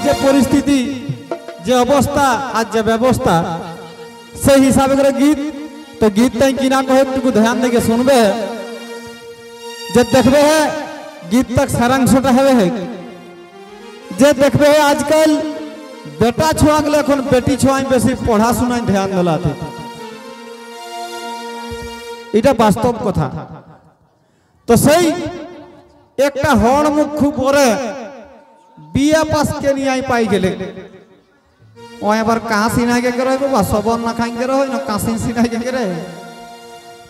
যে পরিস্থিতি যে অবস্থা আর যে ব্যবস্থা সেই হিসাবে করে গীত তো গীত তাই কিনা কहे একটু ধ্যান দিকে শুনবে যে দেখবে गीत तक सारांशटा है जे देखबे आजकल बेटा छुआ गले এখন बेटी छुआ बेसी पढ़ाशुना ध्यान दिलाते এটা বাস্তব কথা তো সেই একটা হড় মুখ পরে বিয়া পাস के नहीं आई पाई गेले ओ এবার कहां सिना के करे बाबा सबन ना खाई के रहो ना कासिन सिना के करे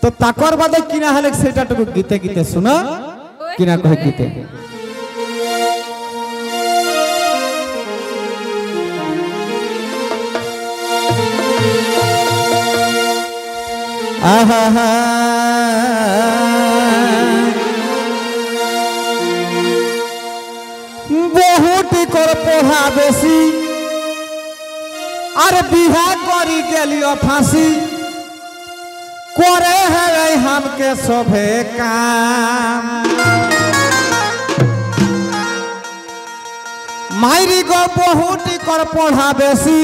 तो ताकर बादे किना हले सेटाटुकु गीते गीते सुना किना कहे गीते आहा हा बहुत कर पढ़ा बेसी और बिहा करी गेलियो फांसी करे है हमके सभे काम मायरी गो बहुत कर पढ़ा बेसी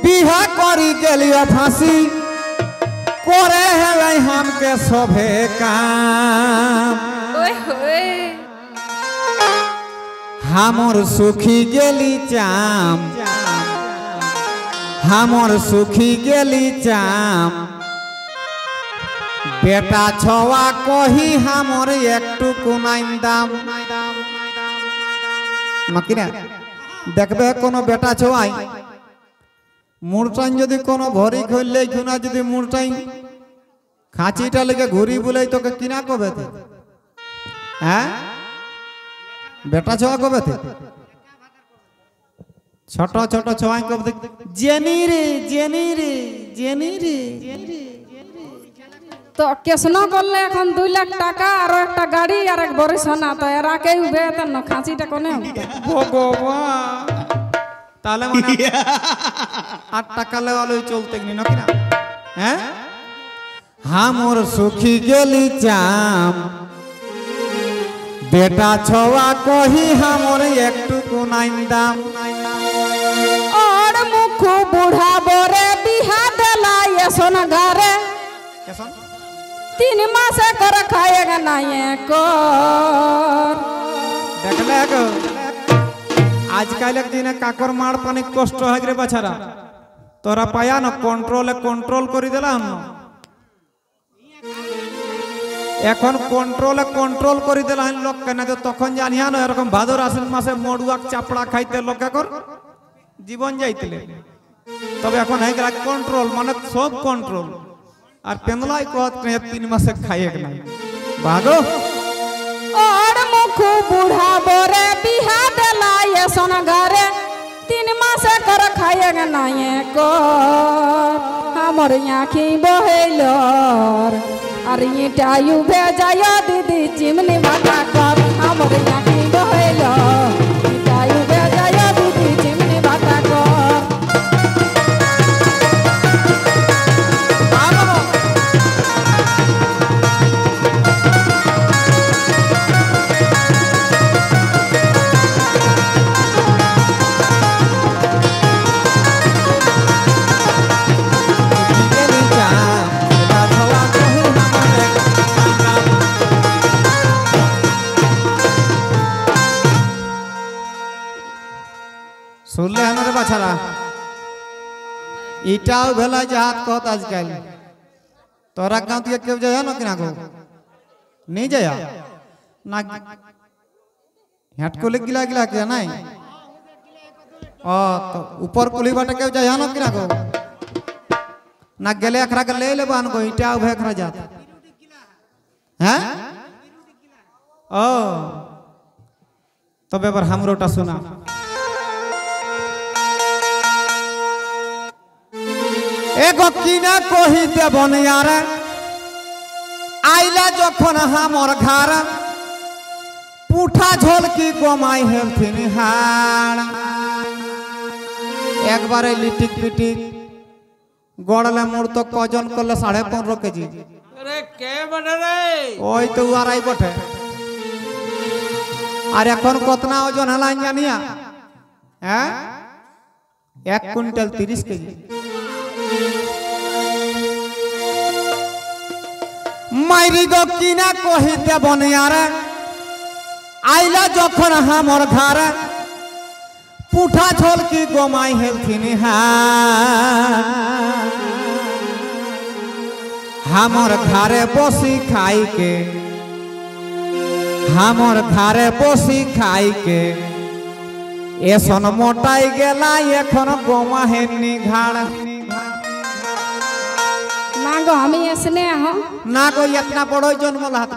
बिहा करी गेलियो फांसी करे है हमके सभे काम हमर सुखी गेली चाम हमर सुखी गेली चाम बेटा छवा कही हमर एकटुकु नाइन दाम मकिना देखबे कोनो बेटा छवाई मुरटाइन जदि कोनो भरी खोलले खुना जदि मुरटाइन खाँचीटा लेके घुरी बुलाई तो किना कबे थे हैं बेटा छवा कबे थे छोट छोट छवाई कबे जेनी रे जेनी रे जेनी रे तो केसनो करले এখন 2 লাখ টাকা আর একটা গাড়ি আর এক বড় সোনা তো এরা কে উবে ত ন খাঁচিটা কোনে ভগবান তাহলে মানে 8 টাকা লেওয়ালই চলতে নি নাকি না হ্যাঁ हमर सुखी गेली चाम बेटा छवा कही हमर एकटुकु नाइन दाम और मुख बूढ़ा बरे बिहा देला ये सोना गारे 3 मास कर खाएगा ना ये कर देखले गो आजकल एक दिन काकर मार पानी कष्ट है रे बछारा तोरा पाया न कंट्रोल करी देला हम এখন कंट्रोल करी देला हम लोग के ना तो तखन जानिया न एरकम भादर आसिन मासे मडुआ चापड़ा खाइते लोग कर जीवन जाइतिले तबे এখন है गला कंट्रोल माने सब कंट्रोल और पेंदलाई कहत के 3 मासे खाए के नहीं भागो और मुख बूढ़ा बोरे बिहा देला ये सोना गारे 3 मास कर खाएगा ना ये को हमर आँखी बहेलर अरे ये टायू भेजाया दीदी चिमनी भाटा कर हमर आँखी बहेलर ये टायू भेजाया दीदी चिमनी भाटा कर सुनले हमारे बछारा इटाओ भेला जहात कहत आजकल तोरा गांव के केव जाया न किना को नहीं जाया ना हट को ले गिला गिला के नहीं ओ तो ऊपर कुली बाटे केव जाया न किना को ना गेले अखरा के ले बान को इटाओ भे खरा जात हैं ओ तबे पर हमरोटा सुना एगो किना कही देवन यार आइला जखन हमर घर पूठा झोल की गोमाई हेलथिन हाड़ एक बार लिटिक पिटिक गड़ले मुड़ तो कजन करले 15.5 केजी अरे के बने रे ओई तो आराई बटे আর এখন কতনা ওজন হলান জানিয়া হ্যাঁ 1 কুইন্টাল 30 কেজি মাইরি গো কিনা কহিতে বনিয়ারে আইলা যখন হামর ঘরে পুঠা ঝোল কি গোমাই হেলথিনি হামর ঘরে বসি খাইকে হামর ঘরে বসি খাইকে এসন মোটাই গেলা এখন গোমা হেননি ঘাড় ना गो हमी ऐसने हो ना गो इतना बड़ो जन्मल हाथ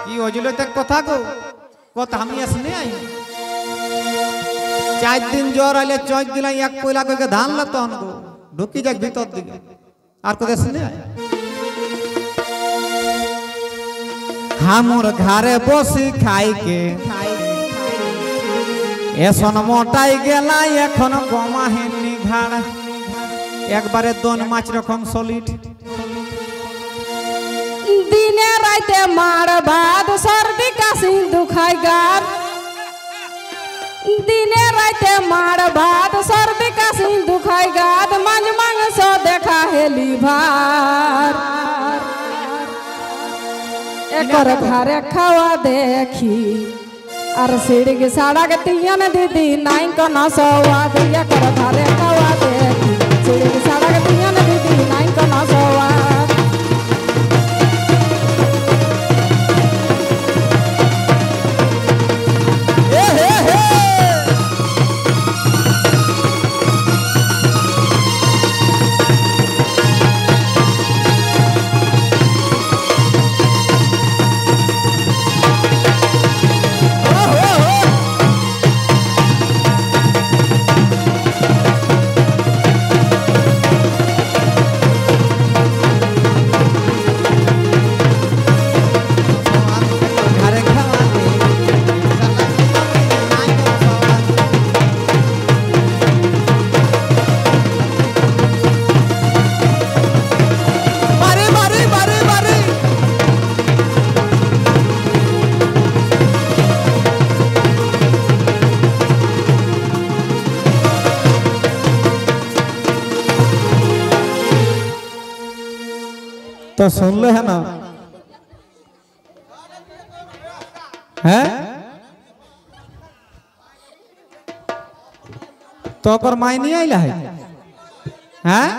की ओजलो तक कथा गो कथा हमी ऐसने आई 4 दिन जोर आले 4 दिन एक कोयला के धान लतो हमको ढुकी जाक भीतर दिके আর को ऐसने आई हमर घरे बसी खाई के एसन मोटाई गेला এখন গোমা হেননি ঘাড় একবারে দন মাছ রকম সলিড दिने राते मार बाद सर्दी काशी दुखाई गार दिने राते मार बाद सर्दी काशी दुखाई गाद मंज मंग सो देखा हेली भार एकर घरे खावा देखी और सिड़क सड़क तियन दीदी नाइन को न सवाद एकर घरे खावा देखी सिड़क सड़क तियन दीदी नाइन को न सवाद तो सुन ले है ना है तो पर माय नहीं आइला है हैं